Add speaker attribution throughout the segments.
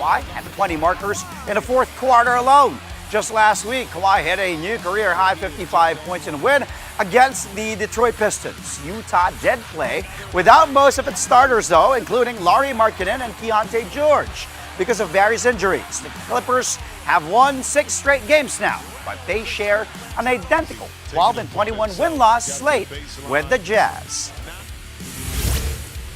Speaker 1: Kawhi had 20 markers in the fourth quarter alone. Just last week, Kawhi hit a new career-high 55 points in a win against the Detroit Pistons. Utah did play without most of its starters, though, including Lauri Markkanen and Keontae George. Because of various injuries, the Clippers have won 6 straight games now, but they share an identical 12 and 21 win-loss slate with the Jazz.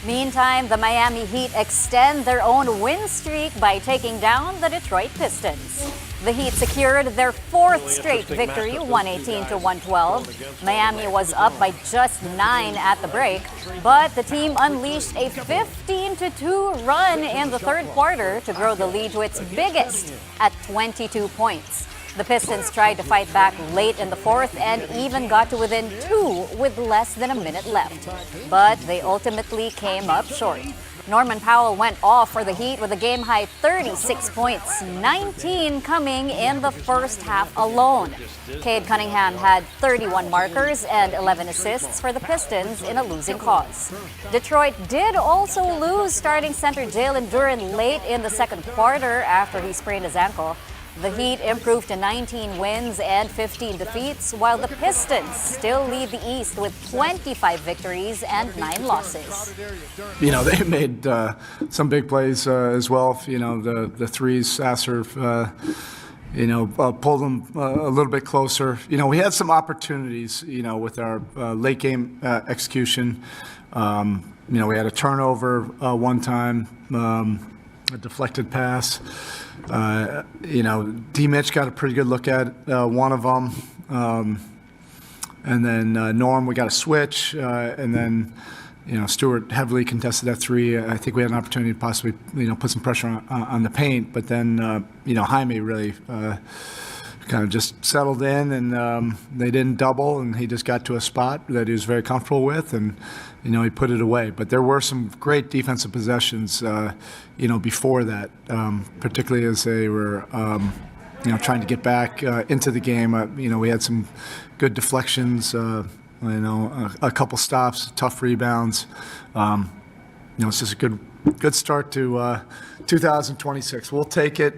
Speaker 2: Meantime, the Miami Heat extend their own win streak by taking down the Detroit Pistons. The Heat secured their 4th straight victory, 118-112. Miami was up by just 9 at the break, but the team unleashed a 15-2 run in the third quarter to grow the lead to its biggest at 22 points. The Pistons tried to fight back late in the fourth and even got to within 2 with less than a minute left, but they ultimately came up short. Norman Powell went off for the Heat with a game-high 36 points, 19 coming in the first half alone. Cade Cunningham had 31 markers and 11 assists for the Pistons in a losing cause. Detroit did also lose starting center Jalen Duren late in the second quarter after he sprained his ankle. The Heat improved to 19 wins and 15 defeats, while the Pistons still lead the East with 25 victories and 9 losses.
Speaker 3: You know, they made some big plays as well. You know, the threes, Sasser, pulled them a little bit closer. You know, we had some opportunities, with our late game execution. We had a turnover one time, a deflected pass. D. Mitch got a pretty good look at one of them. And then Norm, we got a switch. And then, Stewart heavily contested that three. I think we had an opportunity to possibly, put some pressure on the paint. But then, Jaime really kind of just settled in, and they didn't double, and he just got to a spot that he was very comfortable with, and he put it away. But there were some great defensive possessions, before that, particularly as they were, trying to get back into the game. We had some good deflections, a couple stops, tough rebounds. It's just a good start to 2026. We'll take it.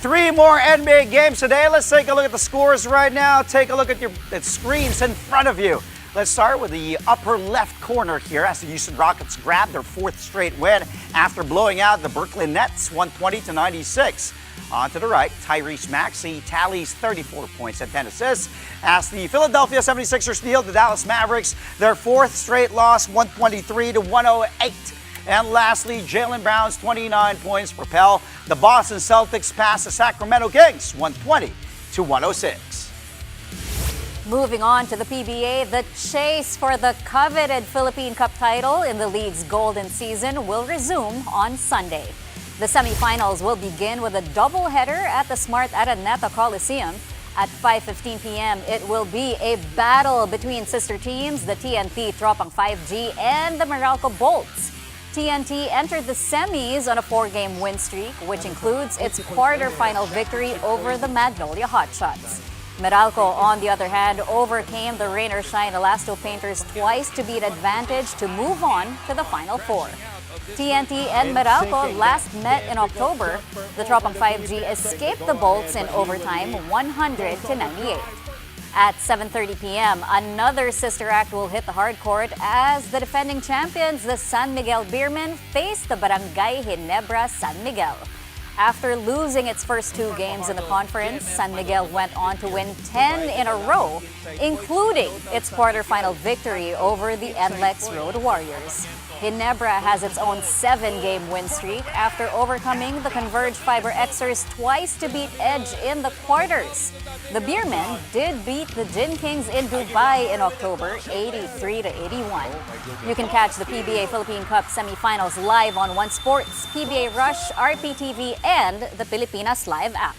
Speaker 1: 3 more NBA games today. Let's take a look at the scores right now. Take a look at your screens in front of you. Let's start with the upper left corner here as the Houston Rockets grab their 4th straight win after blowing out the Brooklyn Nets 120-96. On to the right, Tyrese Maxey tallies 34 points and 10 assists as the Philadelphia 76ers deal the Dallas Mavericks their 4th straight loss, 123-108. And lastly, Jaylen Brown's 29 points propel the Boston Celtics past the Sacramento Kings, 120-106.
Speaker 2: Moving on to the PBA, the chase for the coveted Philippine Cup title in the league's golden season will resume on Sunday. The semifinals will begin with a doubleheader at the Smart Araneta Coliseum. At 5:15 p.m., it will be a battle between sister teams, the TNT Tropang 5G and the Meralco Bolts. TNT entered the semis on a 4-game win streak, which includes its quarterfinal victory over the Magnolia Hotshots. Meralco, on the other hand, overcame the rain or shine Elasto Painters twice to beat advantage to move on to the Final Four. TNT and Meralco last met in October. The Tropang 5G escaped the Bolts in overtime, 100-98. At 7:30 p.m., another sister act will hit the hard court as the defending champions, the San Miguel Beermen, face the Barangay Ginebra San Miguel. After losing its first 2 games in the conference, San Miguel went on to win 10 in a row, including its quarterfinal victory over the NLEX Road Warriors. Ginebra has its own 7-game win streak after overcoming the Converge Fiber Xers twice to beat Edge in the quarters. The Beermen did beat the Gin Kings in Dubai in October, 83-81. You can catch the PBA Philippine Cup semifinals live on One Sports, PBA Rush, RPTV, and the Pilipinas Live app.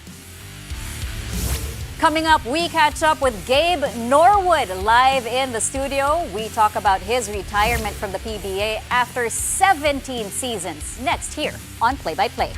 Speaker 2: Coming up, we catch up with Gabe Norwood live in the studio. We talk about his retirement from the PBA after 17 seasons. Next here on Play by Play.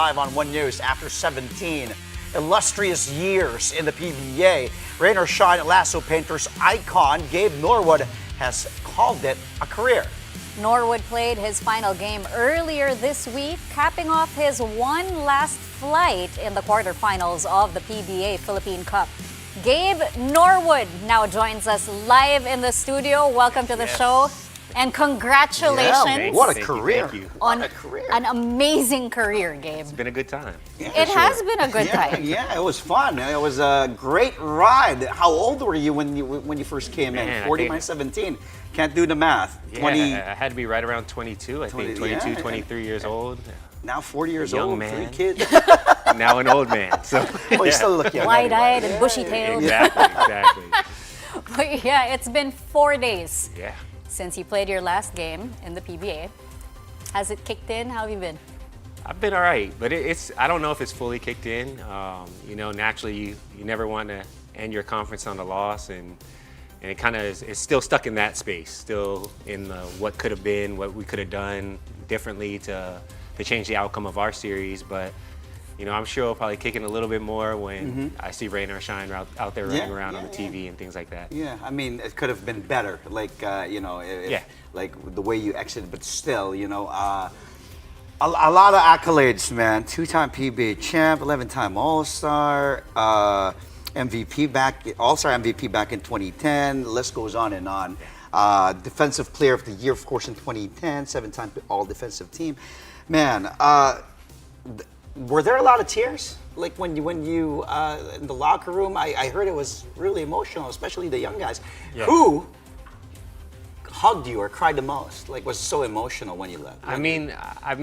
Speaker 1: Live on One News after 17 illustrious years in the PBA. Rain or shine, lasso painters icon Gabe Norwood has called it a career.
Speaker 2: Norwood played his final game earlier this week, capping off his one last flight in the quarterfinals of the PBA Philippine Cup. Gabe Norwood now joins us live in the studio. Welcome to the show. And congratulations
Speaker 1: Yeah, what a career.
Speaker 4: Thank you.
Speaker 2: on
Speaker 1: What a career.
Speaker 2: an amazing career, Gabe.
Speaker 4: It's been a good time.
Speaker 1: Yeah,
Speaker 2: It
Speaker 1: for
Speaker 2: has
Speaker 1: sure.
Speaker 2: been a good time.
Speaker 1: Yeah, it was fun. It was a great ride. How old were you when you first came in?
Speaker 4: Man, I
Speaker 1: 40
Speaker 4: think-
Speaker 1: minus 17. Can't do the math.
Speaker 4: Yeah,
Speaker 1: 20,
Speaker 4: I had to be right around 22, I
Speaker 1: 20,
Speaker 4: think. 22,
Speaker 1: yeah.
Speaker 4: 23 years old.
Speaker 1: now 40 years
Speaker 4: young
Speaker 1: old,
Speaker 4: man.
Speaker 1: 3 kids.
Speaker 4: Now an old man. So
Speaker 1: Well, you still look young.
Speaker 2: Wide-eyed
Speaker 1: anyway.
Speaker 2: and bushy-tailed.
Speaker 4: exactly.
Speaker 2: But yeah, it's been 4 days
Speaker 4: Yeah.
Speaker 2: since you played your last game in the PBA. Has it kicked in? How have you been?
Speaker 4: I've been all right, but I don't know if it's fully kicked in. Naturally, you never want to end your conference on a loss, and it kind of is still stuck in that space, still in the what could have been, what we could have done differently to change the outcome of our series. But I'm sure I'll probably kick in a little bit more when I see Rain or Shine out there running around on the TV and things like that.
Speaker 1: Yeah, I mean, it could have been better. Like, like the way you exited, but still, a lot of accolades, man. 2-time PBA champ, 11-time All-Star, MVP All-Star MVP back in 2010. The list goes on and on. Defensive Player of the Year, of course, in 2010. 7-time All-Defensive Team. Man, were there a lot of tears? Like when you in the locker room, I heard it was really emotional, especially the young guys.
Speaker 4: Yeah.
Speaker 1: Who hugged you or cried the most? Like, was so emotional when you left?
Speaker 4: I mean,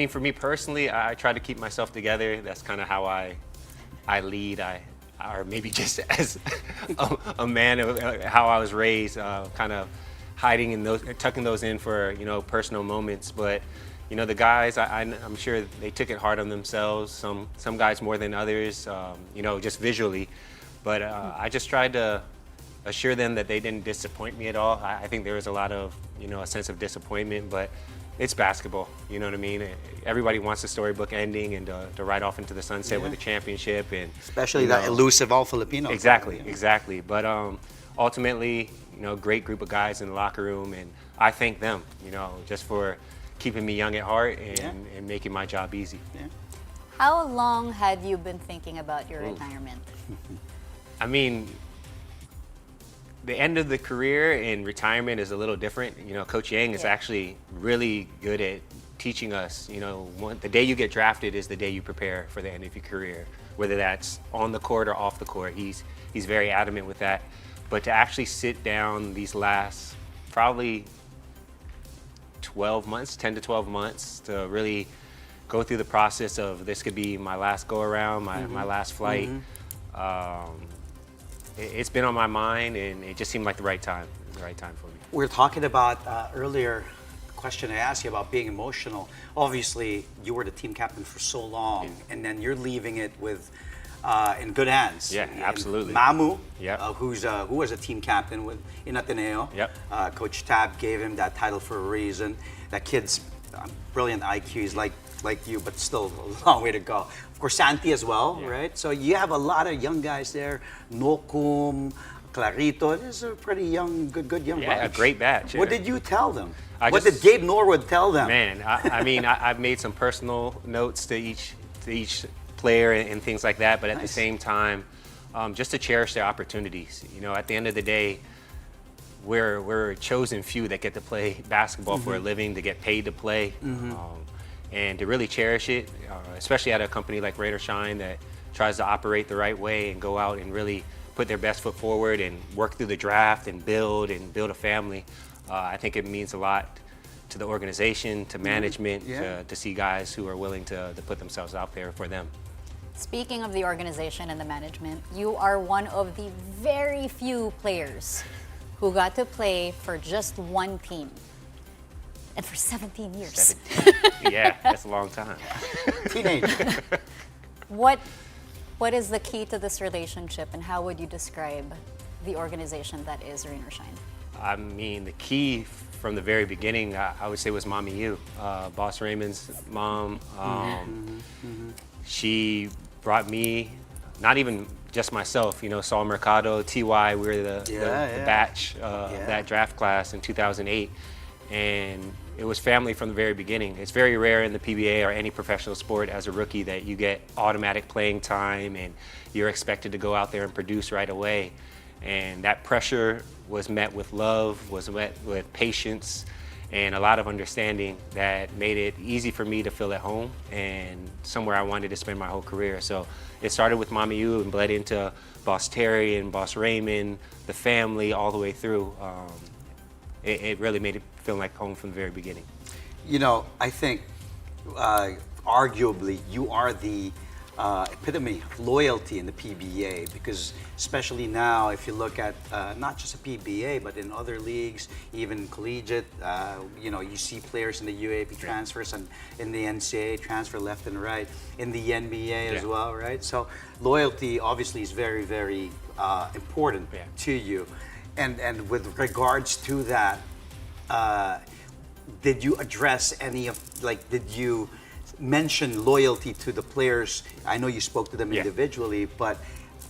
Speaker 4: for me personally, I try to keep myself together. That's kind of how I lead. Or maybe just as a man of how I was raised, kind of hiding in those, tucking those in for personal moments. But the guys, I'm sure they took it hard on themselves. Some guys more than others, just visually. But I just tried to assure them that they didn't disappoint me at all. I think there was a lot of, a sense of disappointment, but it's basketball, you know what I mean? Everybody wants the storybook ending and to ride off into the sunset with a championship. And
Speaker 1: Especially that elusive all-Filipino.
Speaker 4: Exactly. But ultimately, great group of guys in the locker room, and I thank them, just for keeping me young at heart and making my job easy.
Speaker 1: Yeah.
Speaker 2: How long had you been thinking about your retirement?
Speaker 4: I mean, the end of the career and retirement is a little different. Coach Yang is actually really good at teaching us, the day you get drafted is the day you prepare for the end of your career, whether that's on the court or off the court. He's very adamant with that. But to actually sit down these last probably 10 to 12 months to really go through the process of this could be my last go around, my last flight. It's been on my mind, and it just seemed like the right time for me.
Speaker 1: We were talking about earlier, the question I asked you about being emotional. Obviously, you were the team captain for so long, and then you're leaving it with in good hands.
Speaker 4: Yeah,
Speaker 1: And
Speaker 4: absolutely.
Speaker 1: Mamu,
Speaker 4: Yep.
Speaker 1: who was a team captain in Ateneo.
Speaker 4: Yep.
Speaker 1: Coach Tab gave him that title for a reason. That kid's brilliant IQ. He's like you, but still a long way to go. Of course, Santi as well, right? So you have a lot of young guys there. Nokum, Clarito. This is a pretty young, good young bunch.
Speaker 4: Yeah, a great batch.
Speaker 1: What did you tell them?
Speaker 4: I
Speaker 1: What
Speaker 4: just-
Speaker 1: did Gabe Norwood tell them?
Speaker 4: Man, I've made some personal notes to each player and things like that, but at the same time, just to cherish their opportunities. At the end of the day, we're a chosen few that get to play basketball for a living, to get paid to play, and to really cherish it, especially at a company like Rain or Shine that tries to operate the right way and go out and really put their best foot forward and work through the draft and build a family. I think it means a lot to the organization, to management, to see guys who are willing to put themselves out there for them.
Speaker 2: Speaking of the organization and the management, you are one of the very few players who got to play for just one team. And for 17 years.
Speaker 4: Yeah, that's a long time.
Speaker 1: Teenage.
Speaker 2: What is the key to this relationship, and how would you describe the organization that is Rain or Shine?
Speaker 4: I mean, the key from the very beginning, I would say, was Mommy U, Boss Raymond's mom. she brought me, not even just myself, you know, Saul Mercado, T.Y., we were the batch of that draft class in 2008. And it was family from the very beginning. It's very rare in the PBA or any professional sport as a rookie that you get automatic playing time and you're expected to go out there and produce right away. And that pressure was met with love, was met with patience, and a lot of understanding that made it easy for me to feel at home and somewhere I wanted to spend my whole career. So it started with Mama U and bled into Boss Terry and Boss Raymond, the family, all the way through. It really made it feel like home from the very beginning.
Speaker 1: You know, I think arguably you are the epitome of loyalty in the PBA, because especially now, if you look at not just a PBA, but in other leagues, even collegiate, you know, you see players in the UAP transfers and in the NCAA transfer left and right, in the NBA as well, right? So loyalty obviously is very, very important to you. And with regards to that, did you address any of, like, did you mention loyalty to the players? I know you spoke to them individually, but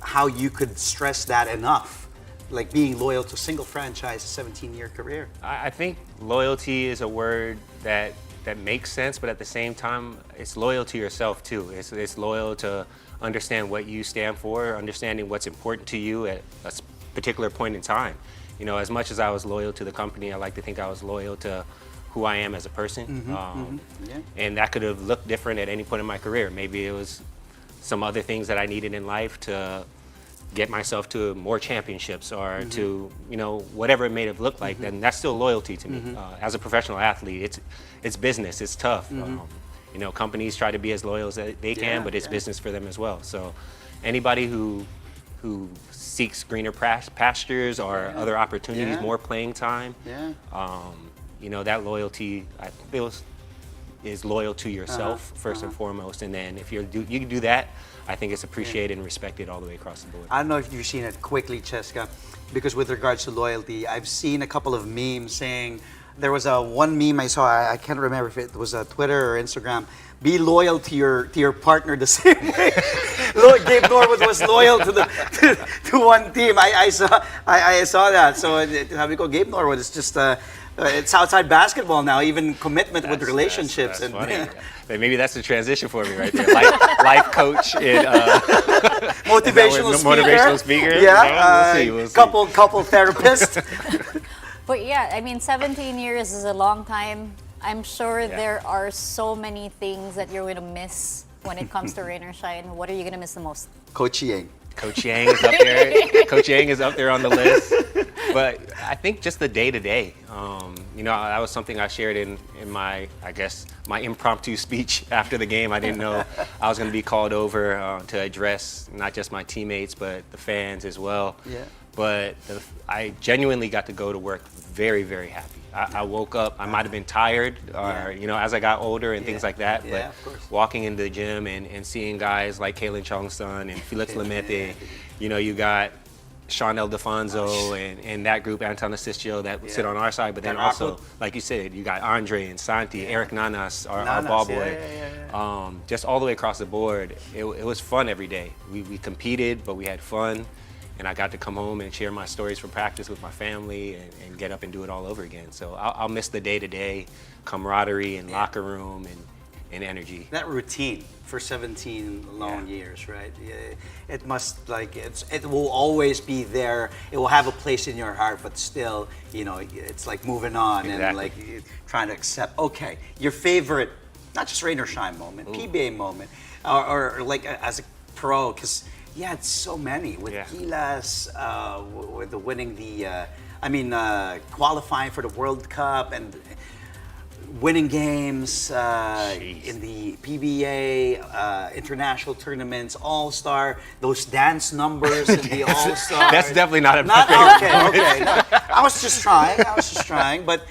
Speaker 1: how you could stress that enough, like being loyal to a single franchise, a 17-year career?
Speaker 4: I think loyalty is a word that makes sense, but at the same time, it's loyal to yourself too. It's loyal to understand what you stand for, understanding what's important to you at a particular point in time. You know, as much as I was loyal to the company, I like to think I was loyal to who I am as a person. And that could have looked different at any point in my career. Maybe it was some other things that I needed in life to get myself to more championships or to, you know, whatever it may have looked like, then that's still loyalty to me. As a professional athlete, it's business, it's tough. You know, companies try to be as loyal as they can, but it's business for them as well. So anybody who seeks greener pastures or other opportunities, more playing time, you know, that loyalty, I feel, is loyal to yourself first and foremost. And then if you can do that, I think it's appreciated and respected all the way across the board.
Speaker 1: I don't know if you've seen it quickly, Cheska, because with regards to loyalty, I've seen a couple of memes saying, there was one meme I saw, I can't remember if it was Twitter or Instagram, be loyal to your partner the same way. Gabe Norwood was loyal to one team. I saw that. So sabi ko, Gabe Norwood is just it's outside basketball now, even commitment with relationships.
Speaker 4: That's funny. Maybe that's the transition for me right there. Life coach and motivational speaker.
Speaker 1: Yeah,
Speaker 4: we'll see.
Speaker 1: Couple therapist.
Speaker 2: But yeah, I mean, 17 years is a long time. I'm sure there are so many things that you're going to miss when it comes to rain or shine. What are you going to miss the most?
Speaker 1: Coach Yang.
Speaker 4: Coach Yang is up there. Coach Yang is up there on the list. But I think just the day-to-day. You know, that was something I shared in my, I guess, my impromptu speech after the game. I didn't know I was going to be called over to address not just my teammates, but the fans as well. Yeah. But I genuinely got to go to work very, very happy. I woke up, I might have been tired, or, you know, as I got older and things like that, but walking into the gym and seeing guys like Kalen Chongson and Felix Lemete, you know, you got Sean Eldefonso and that group, Anton Asistio, that sit on our side, but then also, like you said, you got Andre and Santi, Eric Nanas, our ball boy. Just all the way across the board, it was fun every day. We competed, but we had fun. And I got to come home and share my stories from practice with my family and get up and do it all over again. So I'll miss the day-to-day camaraderie and locker room and energy.
Speaker 1: That routine for 17 long years, right? It must, like, it will always be there. It will have a place in your heart, but still, you know, it's like moving on and like trying to accept, okay, your favorite, not just rain or shine moment, PBA moment, or like as a pro, because it's so many with Gilas, with the winning the, qualifying for the World Cup and winning games in the PBA, international tournaments, All-Star, those dance numbers in the All-Star.
Speaker 4: That's definitely not my favorite.
Speaker 1: Okay. No, I was just trying, but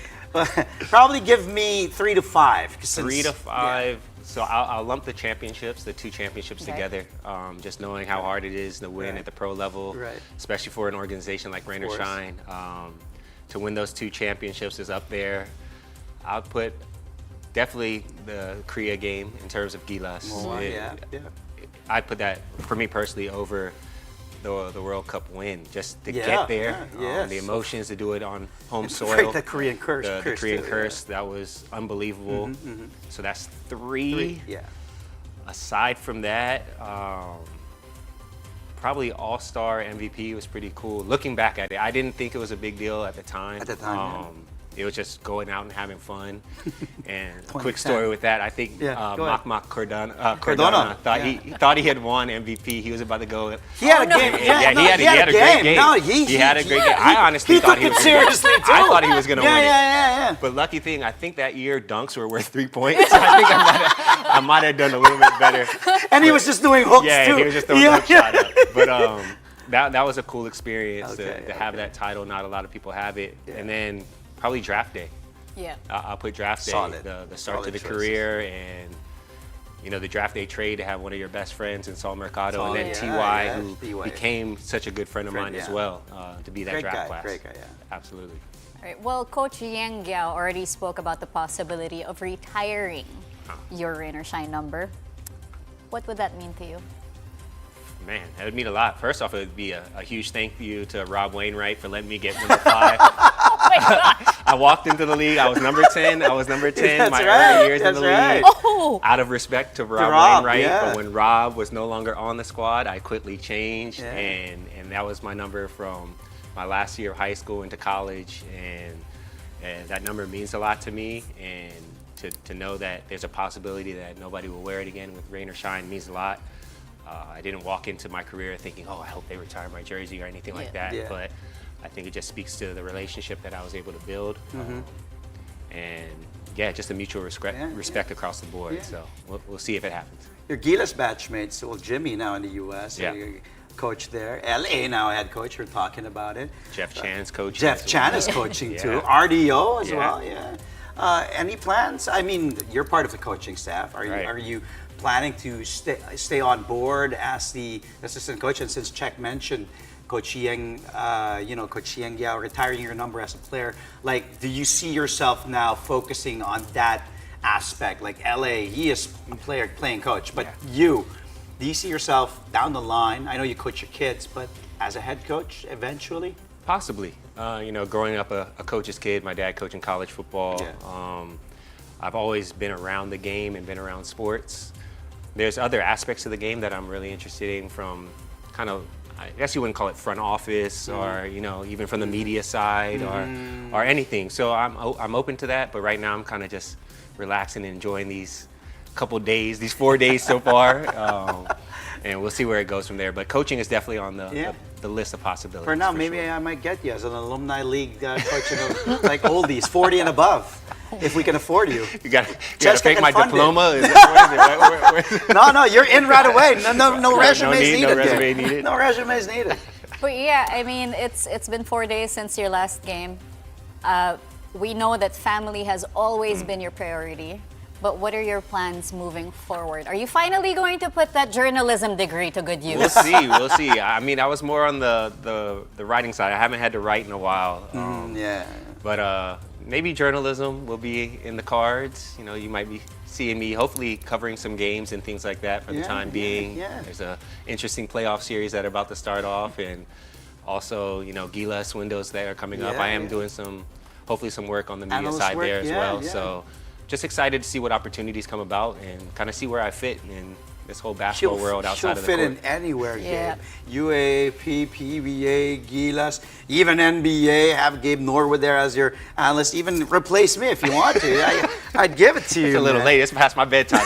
Speaker 1: probably give me 3 to 5.
Speaker 4: 3 to 5. So I'll lump the championships, the 2 championships together. Just knowing how hard it is to win at the pro level, especially for an organization like Rain or Shine. To win those 2 championships is up there. I'll put definitely the Korea game in terms of Gilas.
Speaker 1: Yeah.
Speaker 4: I put that, for me personally, over the World Cup win. Just to
Speaker 1: Yeah,
Speaker 4: get there,
Speaker 1: yes.
Speaker 4: the emotions to do it on home
Speaker 1: And to
Speaker 4: soil.
Speaker 1: break the Korean curse.
Speaker 4: The Korean
Speaker 1: too,
Speaker 4: curse, that was unbelievable. So that's three.
Speaker 1: Yeah.
Speaker 4: Aside from that, probably All-Star MVP was pretty cool. Looking back at it, I didn't think it was a big deal at the time.
Speaker 1: At the time,
Speaker 4: It was just going out and having fun. And a
Speaker 1: 2010.
Speaker 4: quick story with that, I think
Speaker 1: Yeah, go ahead.
Speaker 4: Makmak Cordona
Speaker 1: Cordona,
Speaker 4: he thought he had won MVP. He was about to go.
Speaker 1: He had a game.
Speaker 4: Yeah,
Speaker 1: no,
Speaker 4: he had a great game.
Speaker 1: No,
Speaker 4: he had a great game. I honestly
Speaker 1: he
Speaker 4: thought
Speaker 1: took
Speaker 4: he
Speaker 1: it
Speaker 4: was
Speaker 1: seriously too.
Speaker 4: I thought he was going to win it.
Speaker 1: Yeah.
Speaker 4: But lucky thing, I think that year dunks were worth 3 points. So I think I might have done a little bit better.
Speaker 1: And he was just doing hooks
Speaker 4: Yeah,
Speaker 1: too.
Speaker 4: he was just throwing hook shot up. But that was a cool experience to have that title. Not a lot of people have it.
Speaker 1: Yeah.
Speaker 4: And then probably draft day.
Speaker 2: Yeah.
Speaker 4: I'll put draft day,
Speaker 1: Solid.
Speaker 4: the start
Speaker 1: Solid
Speaker 4: to the
Speaker 1: choices.
Speaker 4: career, and the draft day trade to have one of your best friends in Saul Mercado, and then
Speaker 1: Solid,
Speaker 4: Ty,
Speaker 1: yeah,
Speaker 4: who
Speaker 1: T.Y.
Speaker 4: became such a good friend of mine as
Speaker 1: yeah.
Speaker 4: well, to be that
Speaker 1: Great
Speaker 4: draft
Speaker 1: guy,
Speaker 4: class.
Speaker 1: great guy, yeah.
Speaker 4: Absolutely.
Speaker 2: All right. Well, Coach Yang Giao already spoke about the possibility of retiring your rain or shine number. What would that mean to you?
Speaker 4: Man, that would mean a lot. First off, it would be a huge thank you to Rob Wainwright for letting me get number 5.
Speaker 2: Oh my gosh.
Speaker 4: I walked into the league. I was number 10.
Speaker 1: That's
Speaker 4: my
Speaker 1: right,
Speaker 4: early years in the
Speaker 1: that's
Speaker 4: league.
Speaker 1: right.
Speaker 2: Oh.
Speaker 4: Out of respect to Rob Wainwright,
Speaker 1: yeah.
Speaker 4: but when Rob was no longer on the squad, I quickly changed,
Speaker 1: Yeah.
Speaker 4: and that was my number from my last year of high school into college, and that number means a lot to me, and to know that there's a possibility that nobody will wear it again with rain or shine means a lot. I didn't walk into my career thinking, oh, I hope they retire my jersey or anything like that,
Speaker 1: Yeah.
Speaker 4: but I think it just speaks to the relationship that I was able to build. And yeah, just a mutual respect across the board.
Speaker 1: Yeah.
Speaker 4: So we'll see if it happens.
Speaker 1: Your Gilas batchmates, well, Jimmy now in the U.S.
Speaker 4: Yeah.
Speaker 1: Your coach there. LA now head coach. We're talking about it.
Speaker 4: Jeff Chan's coaching.
Speaker 1: Jeff
Speaker 4: as well.
Speaker 1: Chan is coaching
Speaker 4: Yeah.
Speaker 1: too. RDO as
Speaker 4: Yeah.
Speaker 1: well. Yeah. Any plans? I mean, you're part of the coaching staff. Are
Speaker 4: Right.
Speaker 1: you planning to stay on board as the assistant coach? And since Czech mentioned Coach Yang, Coach Yang Giao retiring your number as a player, like, do you see yourself now focusing on that aspect? Like LA, he is playing coach, but do you see yourself down the line? I know you coach your kids, but as a head coach eventually?
Speaker 4: Possibly. Growing up a coach's kid, my dad coaching college football.
Speaker 1: Yeah.
Speaker 4: I've always been around the game and been around sports. There's other aspects of the game that I'm really interested in, from kind of, I guess you wouldn't call it front office, or even from the media side, or anything. So I'm open to that, but right now I'm kind of just relaxing and enjoying these couple days, these 4 days so far, and we'll see where it goes from there. But coaching is definitely on the list of possibilities.
Speaker 1: For now,
Speaker 4: for
Speaker 1: maybe
Speaker 4: sure.
Speaker 1: I might get you as an alumni league coaching of like oldies, 40 and above, if we can afford you.
Speaker 4: You gotta
Speaker 1: Jessica
Speaker 4: fake
Speaker 1: can
Speaker 4: my
Speaker 1: fund it.
Speaker 4: diploma. Is that, where is it?
Speaker 1: No, you're in right away. No resumes
Speaker 4: need,
Speaker 1: needed.
Speaker 4: no resume
Speaker 1: Gabe.
Speaker 4: needed.
Speaker 1: No resumes needed.
Speaker 2: But yeah, I mean, it's been 4 days since your last game. We know that family has always been your priority. But what are your plans moving forward? Are you finally going to put that journalism degree to good use?
Speaker 4: We'll see. We'll see. I mean, I was more on the writing side. I haven't had to write in a while.
Speaker 1: Yeah.
Speaker 4: But maybe journalism will be in the cards. You might be seeing me hopefully covering some games and things like that for the time being.
Speaker 1: yeah.
Speaker 4: There's a interesting playoff series that are about to start off, and also Gilas windows that are coming up.
Speaker 1: Yeah,
Speaker 4: I am
Speaker 1: yeah.
Speaker 4: doing hopefully some work on the media
Speaker 1: Analyst
Speaker 4: side
Speaker 1: work,
Speaker 4: there as
Speaker 1: yeah,
Speaker 4: well.
Speaker 1: yeah.
Speaker 4: So just excited to see what opportunities come about and kind of see where I fit in this whole basketball world outside of the
Speaker 1: she'll
Speaker 4: court.
Speaker 1: fit in anywhere,
Speaker 2: Yeah.
Speaker 1: Gabe. UAP, PBA, Gilas, even NBA. Have Gabe Norwood there as your analyst. Even replace me if you want to. I'd give it to you.
Speaker 4: It's a little
Speaker 1: man.
Speaker 4: late. It's past my bedtime.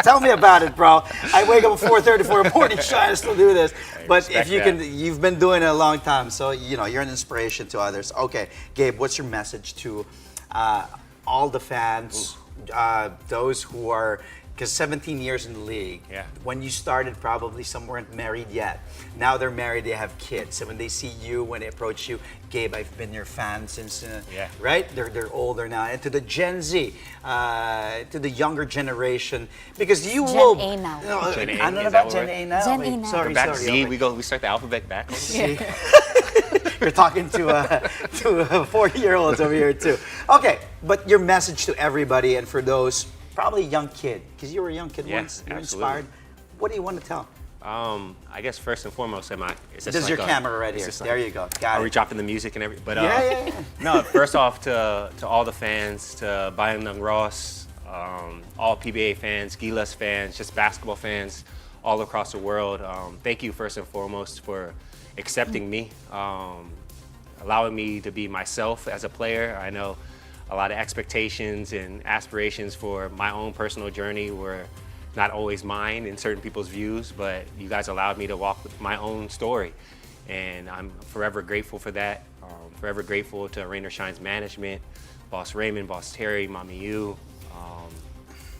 Speaker 1: Tell me about it, bro. I wake up at 4:30 for a morning shine and still do this. But if
Speaker 4: respect
Speaker 1: you
Speaker 4: that.
Speaker 1: can, you've been doing it a long time, so you're an inspiration to others. Okay, Gabe, what's your message to all the fans, those who are, because 17 years in the league.
Speaker 4: Yeah.
Speaker 1: When you started, probably some weren't married yet. Now they're married, they have kids. So when they see you, when they approach you, Gabe, I've been your fan since, right? They're older now. And to the Gen Z, to the younger generation, because you
Speaker 2: Gen
Speaker 1: will.
Speaker 2: A now.
Speaker 4: Gen A,
Speaker 1: I don't know
Speaker 4: is
Speaker 1: about
Speaker 4: that
Speaker 1: Gen
Speaker 4: what
Speaker 1: A now.
Speaker 2: Gen
Speaker 1: Wait,
Speaker 2: A now.
Speaker 1: Sorry,
Speaker 4: Back to
Speaker 1: sorry.
Speaker 4: Z,
Speaker 1: okay.
Speaker 4: we start the alphabet back.
Speaker 2: Yeah.
Speaker 1: You're talking to to 40-year-olds over here too. Okay, but your message to everybody and for those probably young kid, because you were a young kid
Speaker 4: Yeah,
Speaker 1: once, you're
Speaker 4: absolutely.
Speaker 1: inspired. What do you want to tell?
Speaker 4: I guess first and foremost, is
Speaker 1: This is your camera right here. There you go. Got
Speaker 4: Are we
Speaker 1: it.
Speaker 4: dropping the music and everything? But
Speaker 1: Yeah.
Speaker 4: no. First off, to all the fans, to Bayang Ross, all PBA fans, Gilas fans, just basketball fans all across the world. Thank you first and foremost for accepting me, allowing me to be myself as a player. I know a lot of expectations and aspirations for my own personal journey were not always mine in certain people's views, but you guys allowed me to walk with my own story. And I'm forever grateful for that. Forever grateful to Rainer Shine's management, Boss Raymond, Boss Terry, Mommy Yu,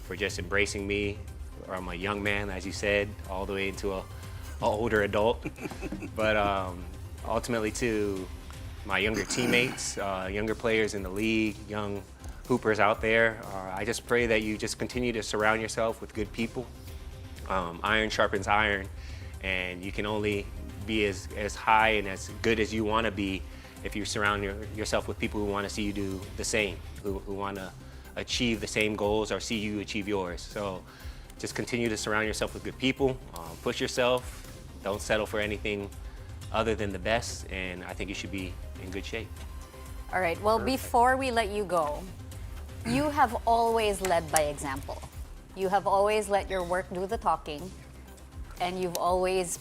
Speaker 4: for just embracing me. I'm a young man, as you said, all the way into a older adult. But ultimately to my younger teammates, younger players in the league, young hoopers out there, I just pray that you just continue to surround yourself with good people. Iron sharpens iron, and you can only be as high and as good as you want to be if you surround yourself with people who want to see you do the same, who want to achieve the same goals or see you achieve yours. So just continue to surround yourself with good people, push yourself, don't settle for anything other than the best, and I think you should be in good shape.
Speaker 2: All right, well, before we let you go, you have always led by example. You have always let your work do the talking, and you've always,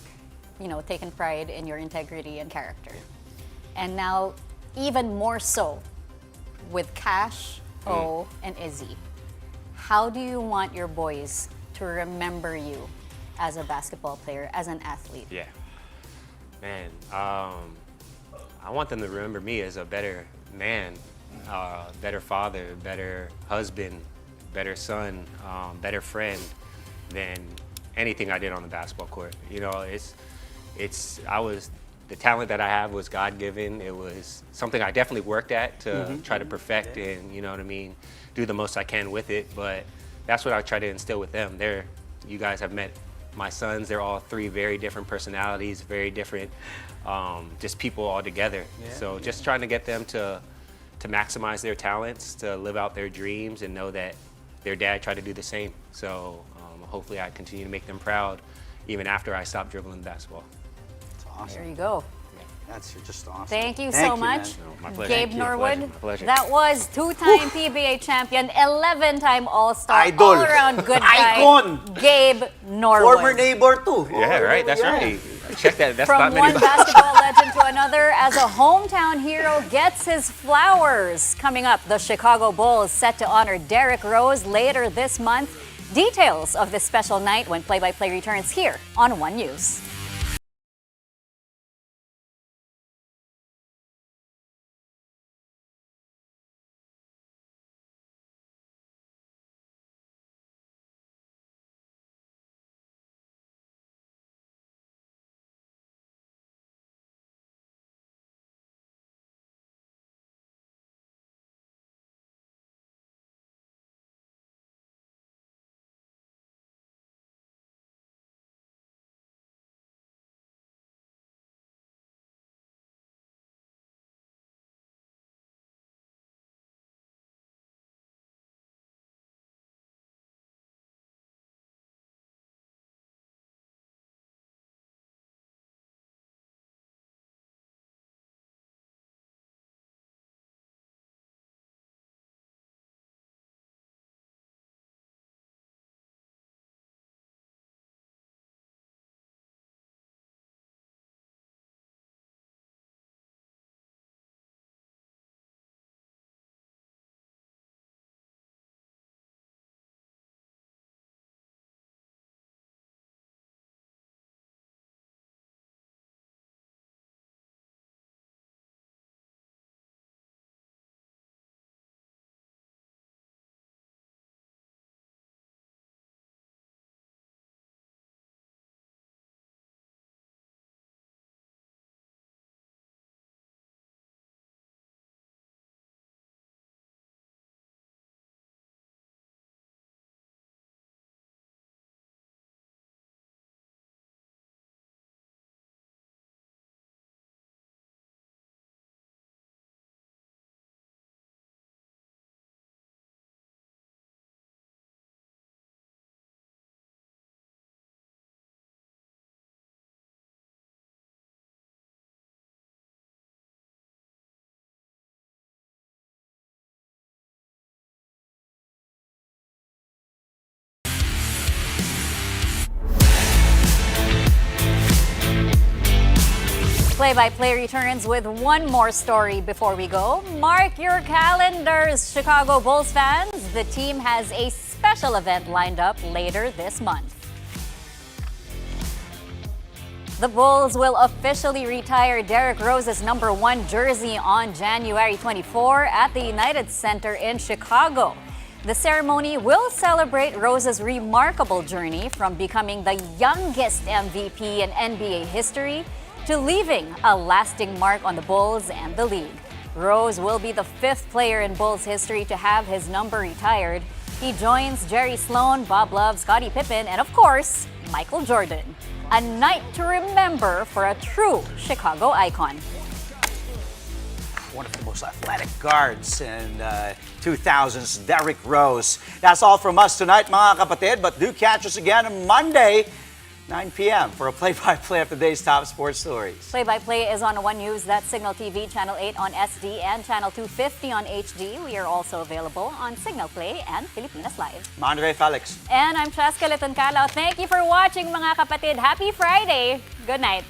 Speaker 2: taken pride in your integrity and character. And now, even more so, with Cash, O, and Izzy, how do you want your boys to remember you as a basketball player, as an athlete?
Speaker 4: Yeah, man, I want them to remember me as a better man, better father, better husband, better son, better friend than anything I did on the basketball court. The talent that I have was God-given. It was something I definitely worked at to try to perfect and, do the most I can with it. But that's what I try to instill with them. You guys have met my sons. They're all three very different personalities, very different, just people all together. So just trying to get them to maximize their talents, to live out their dreams, and know that their dad tried to do the same. So hopefully I continue to make them proud even after I stop dribbling the basketball.
Speaker 1: That's awesome.
Speaker 2: There you go.
Speaker 1: That's just awesome.
Speaker 2: Thank you so much,
Speaker 1: man.
Speaker 4: No, my pleasure.
Speaker 2: Gabe
Speaker 4: Thank you.
Speaker 2: Norwood.
Speaker 4: My pleasure.
Speaker 2: That was two-time PBA champion, 11-time All-Star,
Speaker 1: Idol.
Speaker 2: all-around good guy,
Speaker 1: Icon.
Speaker 2: Gabe Norwood.
Speaker 1: Former neighbor too.
Speaker 4: Yeah, right. That's right. Check that. That's
Speaker 2: From
Speaker 4: not
Speaker 2: one
Speaker 4: many.
Speaker 2: basketball legend to another, as a hometown hero gets his flowers. Coming up, the Chicago Bulls set to honor Derrick Rose later this month. Details of this special night when play-by-play returns here on One News. Play-by-play returns with one more story before we go. Mark your calendars, Chicago Bulls fans. The team has a special event lined up later this month. The Bulls will officially retire Derrick Rose's #1 jersey on January 24 at the United Center in Chicago. The ceremony will celebrate Rose's remarkable journey from becoming the youngest MVP in NBA history to leaving a lasting mark on the Bulls and the league. Rose will be the 5th player in Bulls history to have his number retired. He joins Jerry Sloan, Bob Love, Scottie Pippen, and of course, Michael Jordan. A night to remember for a true Chicago icon.
Speaker 1: One of the most athletic guards in 2000s, Derrick Rose. That's all from us tonight, mga kapatid. But do catch us again on Monday, 9 p.m. for a play-by-play of today's top sports stories.
Speaker 2: Play-by-play is on One News, that's Signal TV, Channel 8 on SD, and Channel 250 on HD. We are also available on Signal Play and Filipinas Live.
Speaker 1: I'm Andre Felix.
Speaker 2: And I'm Cheska Litoncalo. Thank you for watching, mga kapatid. Happy Friday. Good night.